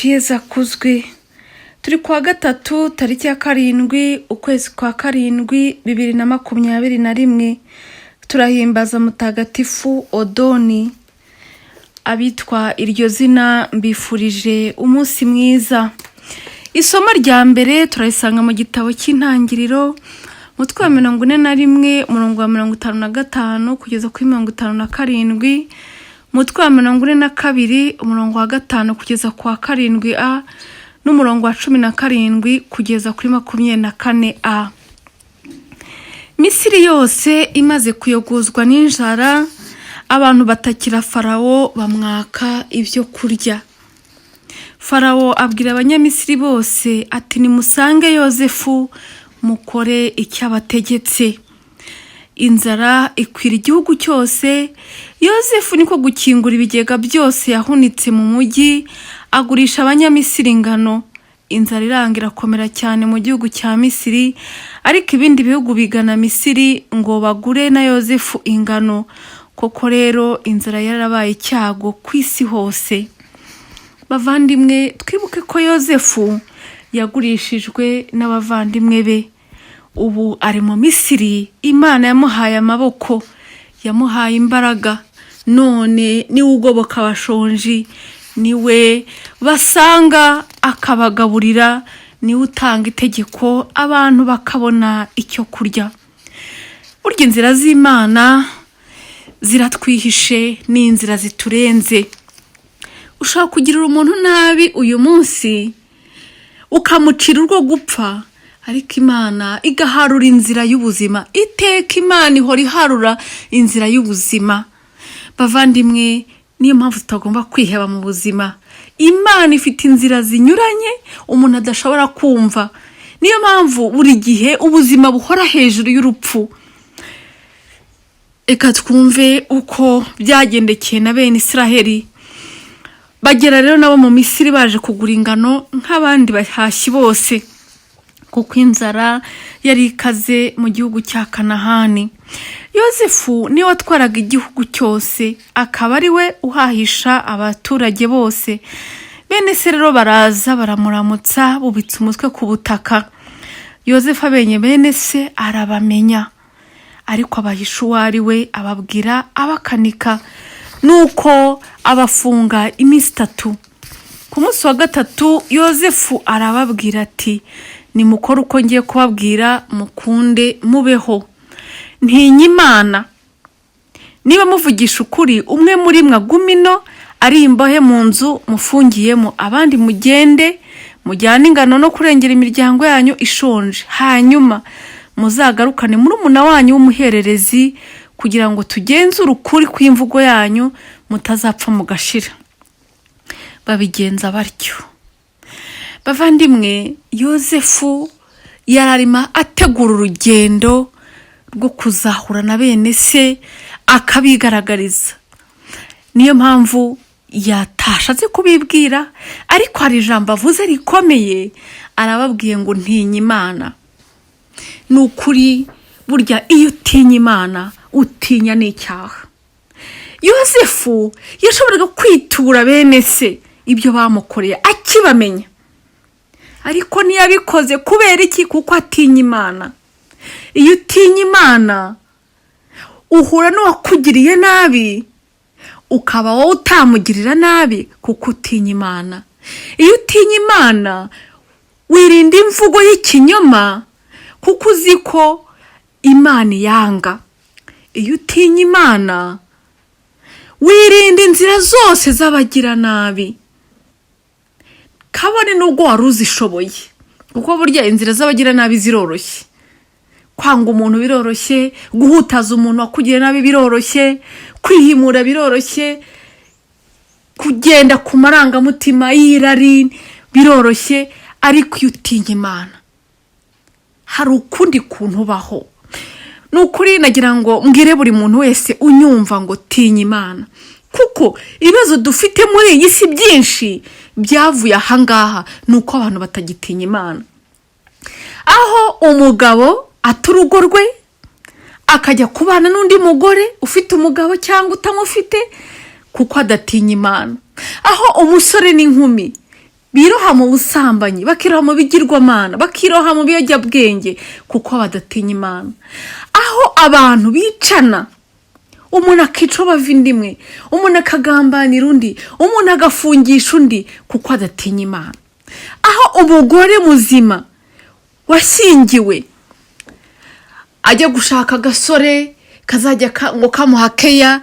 Tuyeza kuzwi. Turi kuwa gatatu tariki ya 7 ukwezi kwa 7 2021. Turahimbaza mutagatifu Odoni. Abitwa iryo zina mbifurije umunsi mwiza. Isomo rya mbere turayisanga mu gitabo cy'intangiriro mutwe wa 41 umurongo wa 55 kugeza kuri 57, mutwe wa 42 umurongo wa 5 kugeza kwa 7a n'umurongo wa 17 kugeza kuri 24a. Misiri yose imaze kuyogozwa n'inzara, abantu batakira Farawo bamwaka ibyo kurya. Farawo abwira abanyamisiri bose ati nimusange Yozefu mukore icyo abategetse. Inzara ikwira igihugu cyose. Yozefu niko gukingura ibigega byose yahunitse mu mujyi, agurisha abanyamisiri ingano. Inzara irangira komera cyane mu gihugu cya Misiri, ariko ibindi bihugu bigana Misiri ngo bagure na Yozefu ingano. Koko rero inzara yarabaye icyago ku isi hose. Bavandimwe, twibuke ko Yozefu yagurishijwe n'abavandimwe be. Ubu ari mu Misiri, Imana yamuhaye amaboko, yamuhaye imbaraga. None niwe ugoboka abashonji, niwe basanga akabagaburira, niwe utanga itegeko abantu bakabona icyo kurya. Burya inzira z'Imana ziratwihishe, ni inzira ziturenze. Ushaka kugirira umuntu nabi uyu munsi ukamucira urwo gupfa, ariko Imana igaharura inzira y'ubuzima. Iteka Imana ihora iharura inzira y'ubuzima. Bavandimwe, niyo mpamvu tutagomba kwiheba mu buzima. Imana ifite inzira zinyuranye umuntu adashobora kumva. Niyo mpamvu buri gihe ubuzima buhora hejuru y'urupfu. Eka twumve uko byagendekeye na bene Israheli. Bagera rero nabo mu Misiri baje kugura ingano nk'abandi bahashyi bose, kuko inzara yari ikaze mu gihugu cya Kanahani. Yozefu niwe watwaraga igihugu cyose, akaba ari we uhahisha abaturage bose. Bene se rero baraza baramuramutsa bubitse umutwe ku butaka. Yozefu abenye bene se arabamenya, ariko abahisha uwo ari we, ababwira abakanika. Nuko abafunga iminsi 3. Ku munsi wa 3 Yozefu arababwira ati nimukore uko ngiye kubabwira, mukunde mubeho. Ntinya Imana. Niba muvugisha ukuri, umwe muri mwe agumino ari imbohe mu nzu mufungiyemo, abandi mugende mujyane ingano no kurengera imiryango yanyu ishonje. Hanyuma muzagarukane murumuna wanyu w'umuhererezi, kugira ngo tugenzure ukuri kw'imvugo yanyu, mutazapfa mugashira. Babigenza batyo. Bavandimwe, Yozefu yararima ategura urugendo rwo kuzahura na bene se, akabigaragariza. Niyo mpamvu yatashatse kubibwira, ariko hari ijambo avuze rikomeye. Arababwiye ngo ntinya Imana. Ni ukuri, burya iyo utinya Imana utinya n'icyaha. Yozefu yashoboraga kwitura bene se ibyo bamukoreye akibamenya, ariko ntiyabikoze. Kubera iki? Kuko atinya Imana. Iyo utinya Imana uhura n'uwakugiriye nabi, ukaba wowe utamugirira nabi kuko utinya Imana. Iyo utinya Imana wirinda imvugo y'ikinyoma, kuko uzi ko Imana yanga. Iyo utinya Imana wirinda inzira zose z'abagira nabi, kabone nubwo wari uzishoboye, kuko burya inzira z'abagira nabi ziroroshye. Kwanga umuntu biroroshye, guhutaza umuntu wakugira nabi biroroshye, kwihimura biroroshye, kugenda ku marangamutima y'irari biroroshye. Ariko iyo utinya Imana hari ukundi kuntu ubaho. Ni ukuri nagira ngo mbwire buri muntu wese unyumva ngo tinya Imana, kuko ibibazo dufite muri iyi si byinshi byavuye ahangaha. Nuko abantu batagitinya Imana. Aho umugabo aturugo rwe akajya kubana n'undi mugore ufite umugabo cyangwa utamufite, kuko adatinya Imana. Aho umusore n'inkumi biroha mu busambanyi, bakiroha mu bigirwamana, bakiroha mu biyobyabwenge kuko badatinya Imana. Aho abantu bicana, umuntu akica abavindimwe, umuntu akagambanira undi, umuntu agafungisha undi kuko adatinya Imana. Aho umugore muzima washyingiwe ajya gushaka agasore kazajya ngo kamuha keya,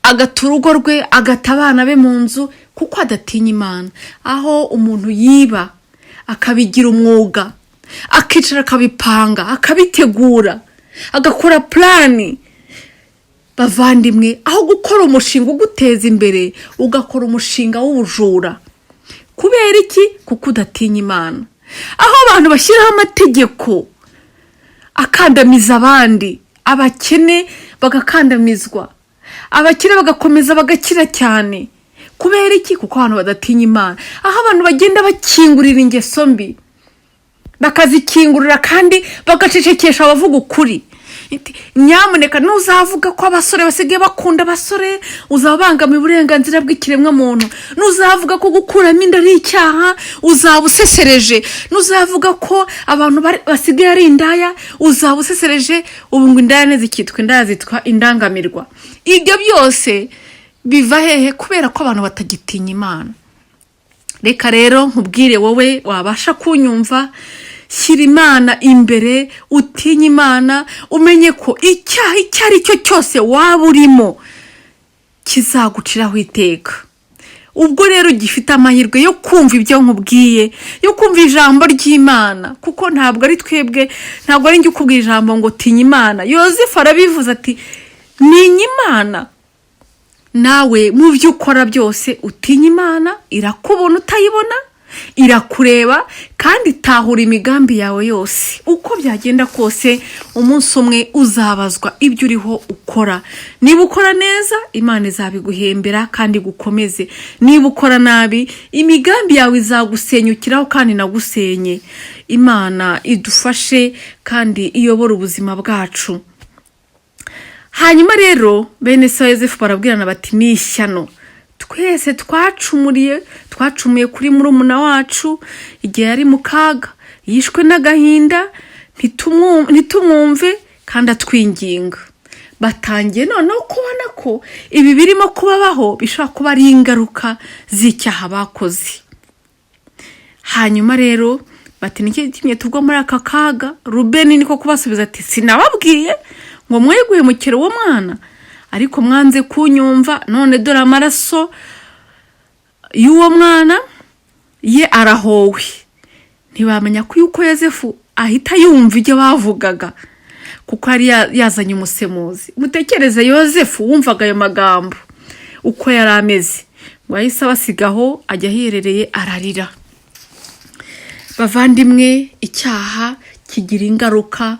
agata urugo rwe, agata abana be mu nzu kuko adatinya Imana. Aho umuntu yiba akabigira umwuga, akicara akabipanga, akabitegura, agakora plani. Bavandimwe, aho gukora umushinga uguteza imbere, ugakora umushinga w'ubujura. Kubera iki? Kuko udatinya Imana. Aho abantu bashyiraho amategeko akandamiza abandi, abakene bagakandamizwa, abakire bagakomeza bagakira cyane. Kubera iki? Kuko abantu badatinya Imana. Aho abantu bagenda bakingurira ingeso mbi, bakazikingurira kandi bagacecekesha abavuga ukuri. Nyamuneka nuzavuga ko abasore basigaye bakunda abasore, uzabangamiye uburenganzira bw'ikiremwa muntu. Nuzavuga ko gukuramo inda ari icyaha, uzabusesereje. Nuzavuga ko abantu basigaye ari indaya, uzabusesereje. Ubu ngo indaya zikitwa indaya, zitwa indangamirwa. Ibyo byose biva hehe? Kubera ko abantu batagitinya Imana. Reka rero nkubwire wowe wabasha kunyumva, shyira Imana imbere, utinye Imana, umenye ko icyaha icyo ari cyo cyose waba urimo kizaguciraho iteka. Ubwo rero gifite amahirwe yo kumva ibyo nkubwiye, yo kumva ijambo ry'Imana, kuko ntabwo ari twebwe, ntabwo ari njye ukubwira ijambo ngo tinya Imana. Yozefu arabivuze ati ninya Imana. Nawe mu byo ukora byose utinya Imana, irakubona utayibona, irakureba kandi itahura imigambi yawe yose. Uko byagenda kose, umunsi umwe uzabazwa ibyo uriho ukora. Niba ukora neza, Imana izabiguhembera kandi gukomeze. Niba ukora nabi, imigambi yawe izagusenyukiraho kandi nagusenye. Imana idufashe kandi iyobora ubuzima bwacu. Hanyuma rero bene se Yozefu barabwirana bati ni ishyano, twese twacumuye kuri murumuna wacu igihe yari mu kaga, yishwe n'agahinda, ntitumwumve kandi atwinginga. Batangiye noneho kubona ko ibi birimo kubabaho bishobora kuba ari ingaruka z'icyaha bakoze. Hanyuma rero bati niki kimwe tubwo muri aka kaga. Rubeni niko kubasubiza ati sinababwiye ngo mwe guhemukira uwo mwana, ariko mwanze kunyumva. None dore amaraso y'uwo mwana ye arahowe. Ntibamenya ko yuko Yozefu ahita yumva ibyo bavugaga, kuko ari yazanye umusemuzi. Mutekereze Yozefu wumvaga ayo magambo uko yari ameze, ngo ahise abasigaho, ajya aherereye ararira. Bavandimwe, icyaha kigira ingaruka.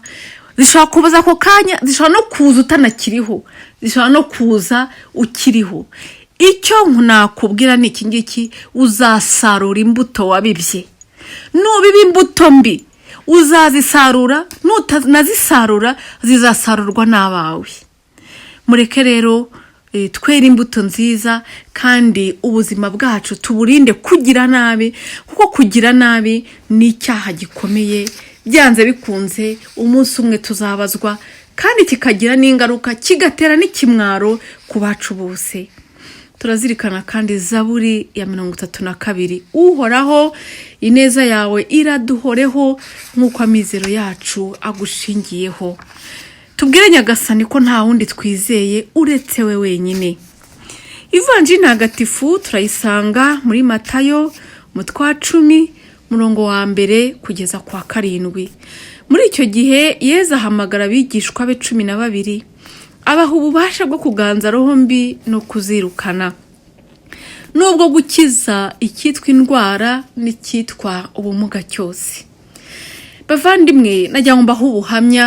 Zishobora kubaza ako kanya, zishobora no kuza utanakiriho, zishobora no kuza ukiriho. Icyo nakubwira ni iki ngiki: uzasarura imbuto wabibye. Nubiba imbuto mbi, uzazisarura. Nutanazisarura, zizasarurwa n'abawe. Mureke rero twere imbuto nziza, kandi ubuzima bwacu tuburinde kugira nabi, kuko kugira nabi ni icyaha gikomeye. Byanze bikunze umunsi umwe tuzabazwa, kandi kikagira n'ingaruka, kigatera n'ikimwaro ku bacu bose. Turazirikana kandi Zaburi ya 32, Uhoraho ineza yawe iraduhoreho nk'uko amizero yacu agushingiyeho. Tubwire Nyagasani ko nta wundi twizeye uretse we wenyine. Ivanjiri ntagatifu turayisanga muri Matayo umutwe wa 10 murongo wa 1 kugeza kwa 7. Muri icyo gihe Yezu ahamagara abigishwa be 12, abaha ububasha bwo kuganza roho mbi no kuzirukana, nubwo gukiza icyitwa indwara n'icyitwa ubumuga cyose. Bavandimwe, najya ngo mbahe ubuhamya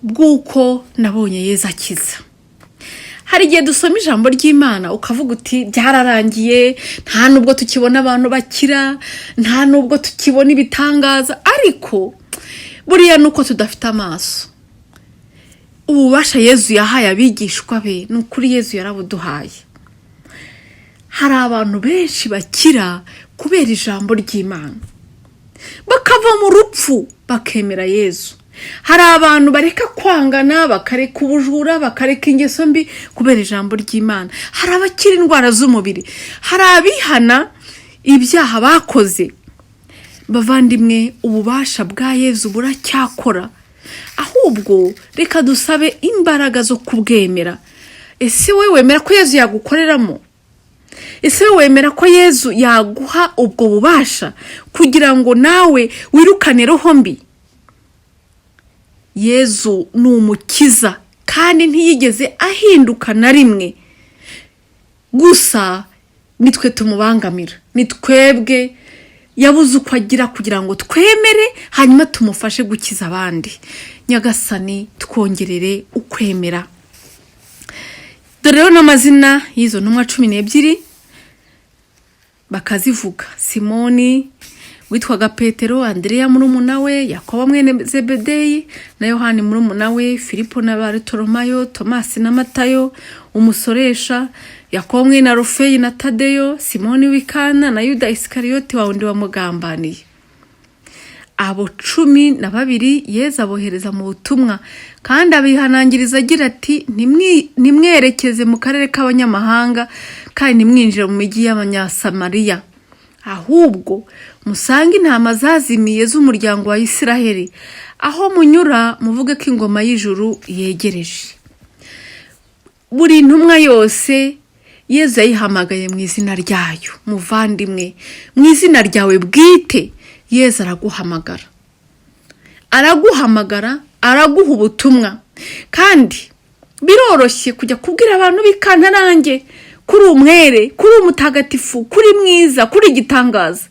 bw'uko nabonye Yezu akiza. Hari igihe dusoma ijambo ry'Imana ukavuga uti byararangiye, nta nubwo tukibona abantu bakira, nta nubwo tukibona ibitangaza. Ariko buriya nuko tudafite amaso. Ububasha Yezu yahaye abigishwa be, n'ukuri Yezu yarabuduhaye. Hari abantu benshi bakira kubera ijambo ry'Imana, bakava mu rupfu bakemera Yesu. Hari abantu bareka kwangana, bakareka ubujura, bakareka ingeso mbi kubera ijambo ry'Imana. Hari abakira indwara z'umubiri, hari abihana ibyaha bakoze. Bavandimwe, ububasha bwa Yesu buracyakora, ahubwo reka dusabe imbaraga zo kubwemera. Ese wowe wemera ko Yesu yagukoreramo? Ese wowe wemera ko Yesu yaguha ubwo bubasha kugira ngo nawe wirukane roho mbi? Yesu ni umukiza kandi ntiyigeze ahinduka na rimwe. Gusa nitwe tumubangamira, nitwebwe yabuze uko agira kugira ngo twemere hanyuma tumufashe gukiza abandi. Nyagasani twongerere ukwemera. Dore rero n'amazina y'izo ntumwa 12 bakazivuga: Simoni witwaga Petero, Andrea murumuna we, Yakobo mwene Zebedeyi na Yohani murumuna we, Filipo na Bartolomayo, Tomasi na Matayo umusoresha, Yakobo mwene Alufeyi na Tadeyo, Simoni w'Ikana na Yuda Isikariyote wa wundi wamugambaniye. Abo 12 Yesu abohereza mu butumwa, kandi abihanangiriza agira ati: nimwerekeze mu karere k'abanyamahanga, kandi nimwinjire mu migi y'Abanyasamariya, ahubwo musange intama zazimiye z'umuryango wa Isiraheli. Aho munyura muvuge ko ingoma y'ijuru yegereje. Buri ntumwa yose Yesu yayihamagaye mu izina ryayo. Muvandimwe, mu izina ryawe bwite Yesu araguhamagara, araguha ubutumwa. Kandi biroroshye kujya kubwira abantu bikantarange kuri umwere, kuri umutagatifu, kuri mwiza, kuri igitangaza.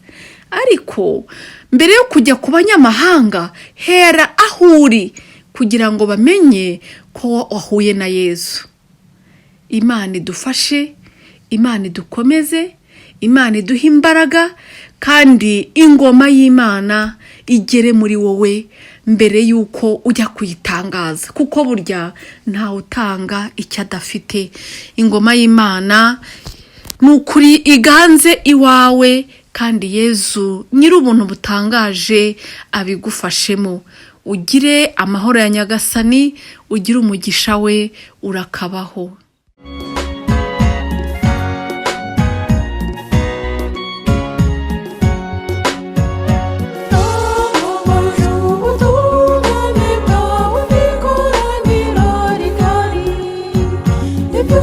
Ariko mbere yo kujya ku banyamahanga, hera aho uri kugira ngo bamenye ko wahuye na Yesu. Imana idufashe, Imana idukomeze, Imana iduha imbaraga, kandi ingoma y'Imana igere muri wowe mbere yuko ujya kuyitangaza, kuko burya ntawe utanga icyo adafite. Ingoma y'Imana nukuri iganze iwawe, kandi Yesu nyir'ubuntu butangaje abigufashemo. Ugire amahoro ya Nyagasani, ugire umugisha we, urakabaho. Ibyo